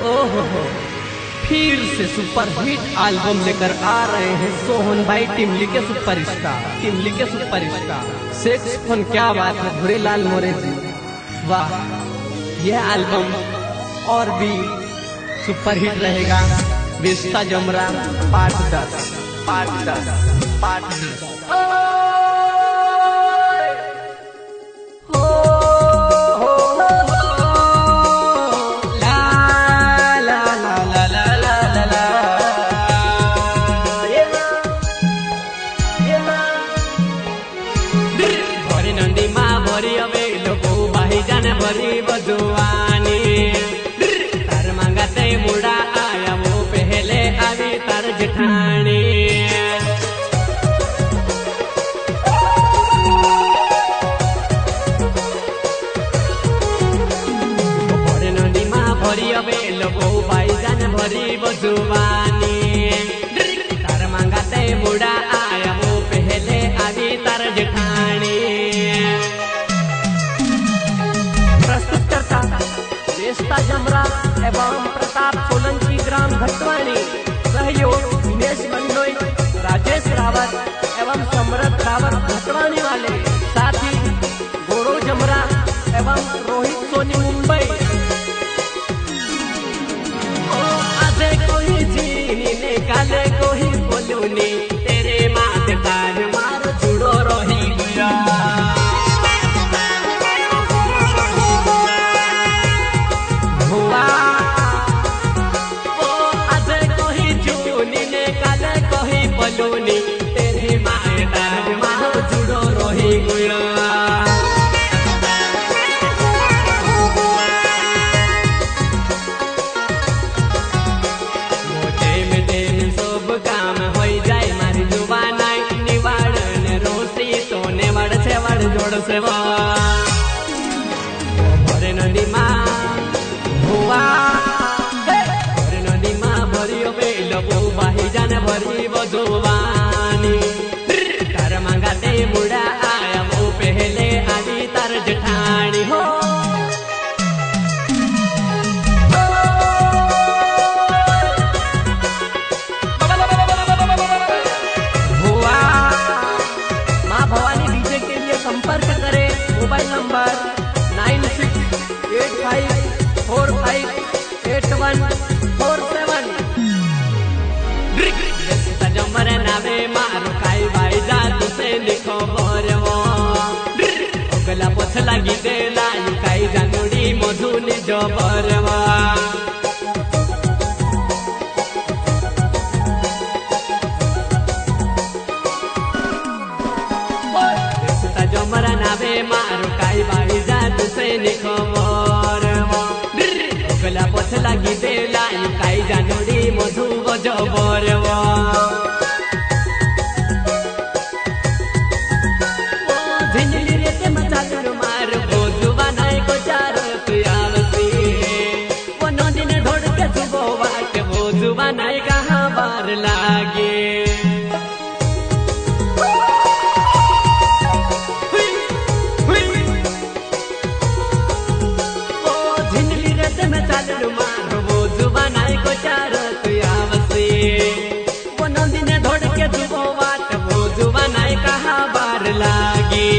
ओहो, फिर से सुपर हिट एल्बम लेकर आ रहे हैं सोहन भाई टिमली के सुपरस्टार, टिमली के सुपरस्टार। सेक्सफोन क्या बात है भूरेलाल मोरे जी, वाह। यह एल्बम और भी सुपर हिट रहेगा। विस्ता जमरा पार्ट 10, पार्ट 10, पार्ट 10। भरी बजुआनी तार मांगते मुड़ा आया वो पहले आवी तार जेठानी। भरे नदी माँ भरी अबे लोगो भाईजान भरी बजुआनी तार मांगते मुड़ा आया वो पहले आवी तार जेठानी। विस्ता जमरा एवं प्रताप सोलंकी ग्राम घटवानी। सहयोग दिनेश बंदोई, राजेश रावत एवं समरथ रावत घटवानी वाले। साथ ही गौरव जमरा एवं रोहित सोनी मुंबई। आधे कोई जीनी ने काले कोई बोलूनी तेरे माथे ताज मार जुड़ो रही गया। बलूनी तेरे माए ताज मानो जुड़ो रोही गुड़ा। मोटे में दिन सब काम हो जाए मारी जुबान निवाड़ ने रोसी सोने वड़ से वड़ जोड़ से भरे नदी माँ हुआ भरे नदी माँ भरी बेलो बाही जाने भरी बजुवानी तार मांगाते मुड़ा आया वो पहले आदि तार जेठानी। हो हुआ माँ भवानी डीजे के लिए संपर्क करें। Mobile number 9685458147। जमरे नावे मारो काई भाई जा तुसे लिखो बोरवो ओगला पोछ लगी दे लाई काई जानोड़ी मधु निजो बोरवो। जमरा नावे मारो काई भाई जा तुसे लिखो बोरवो ओगला पोछ लगी दे लाई काई जानोड़ी मधु बजो बोरवो। बनाए कहाँ बार लागे वो झिंझली रत में चालू मार वो जुबानाई को चारत आवसे वो नंदी ने ढोड़ के जुबो बात वो जुबानाई कहाँ बार लागे।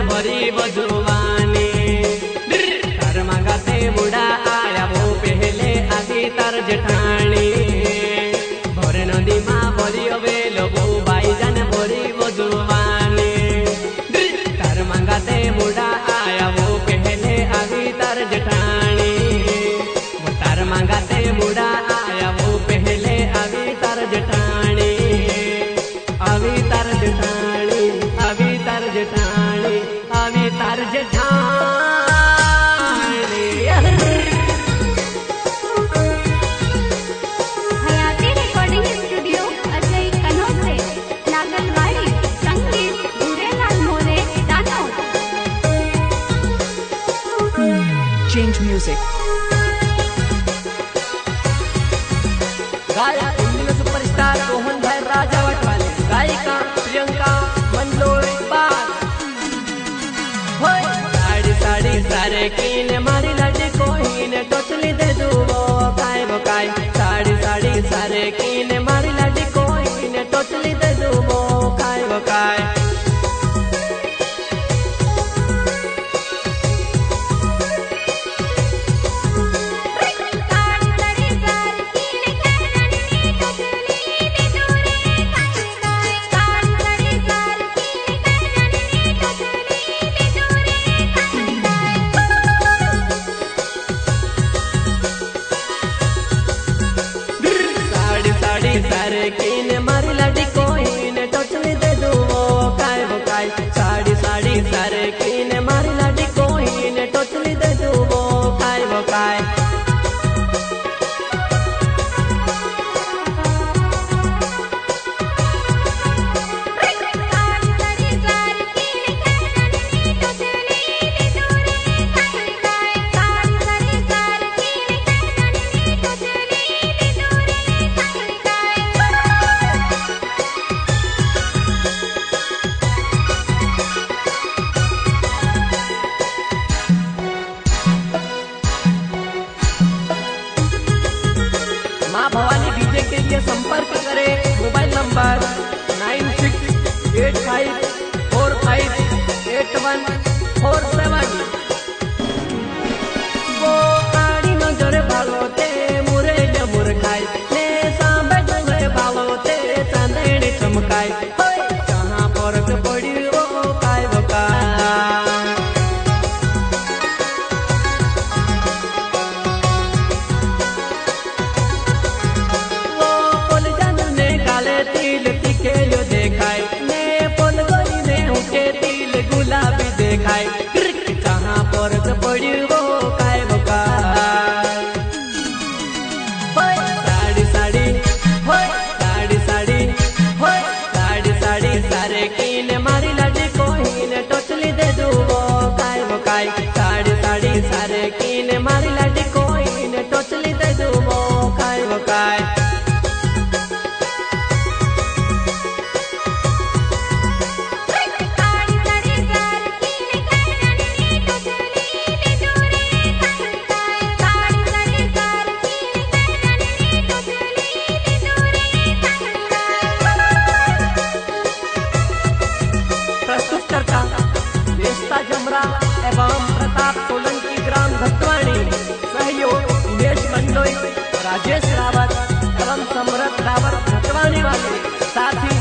भरी बजुवानी तार मांगाते मुड़ा आया वो पहले आदि तार जेठानी। भरे नदी माँ भरी अबे लोगो भाईजान भरी बजुवानी तार मांगाते मुड़ा आया वो पहले आदि तार जेठानी। तार मांगाते मुड़ा आया वो पहले आदि तार जेठानी। अभी तार जेठानी अभी म्यूजिक। गायक हिंदी सुपरस्टार रोहन भाई राजावट वाले, गायिका प्रियंका मंडलोई बाग। साड़ी साड़ी सारे कीने मारी लड़ी कोहीने टोचली दे दूवो काय वो काय। साड़ी साड़ी सारे कीने मारी लड़ी कोहीने टोचली दे दूवो काय वो काय। सारे कीने मारी लड़ी कोहीने टोचली दे दूवो काय वो काय। साड़ी साड़ी सारे कीने मारी लड़ी कोहीने टोचली दे दूवो काय वो काय। माँ भवानी डीजे के लिए संपर्क करें मोबाइल नंबर 9685458147। वो आड़ी नजर भालो ते मुरे जमुर खाए ने सांबे डुंगरे भालो ते चांदनी चमकाए। जहाँ फर्क पड़ी वो काय वो काय। तिल तिकेलो देखाय ने पोल गई ने उठे तिल गुलाबी देखाय। जहाँ फर्क पड़ी वो काय वो काय। साड़ी साड़ी साड़ी साड़ी साड़ी साड़ी सारे कीने मारी लड़ी कोहीने टोचली दे दूवो काय वो काय। साड़ी साड़ी सारे कीने मारी लड़ी कोहीने टोचली दे दूवो काय वो काय। प्रस्तुत करता देशता जमरा एवं प्रताप सोलंकी ग्राम भटवाणी। सहयोग उमेश मंडलोई, राजेश रावत एवं समरथ रावत भटवाणी वाले। साथ ही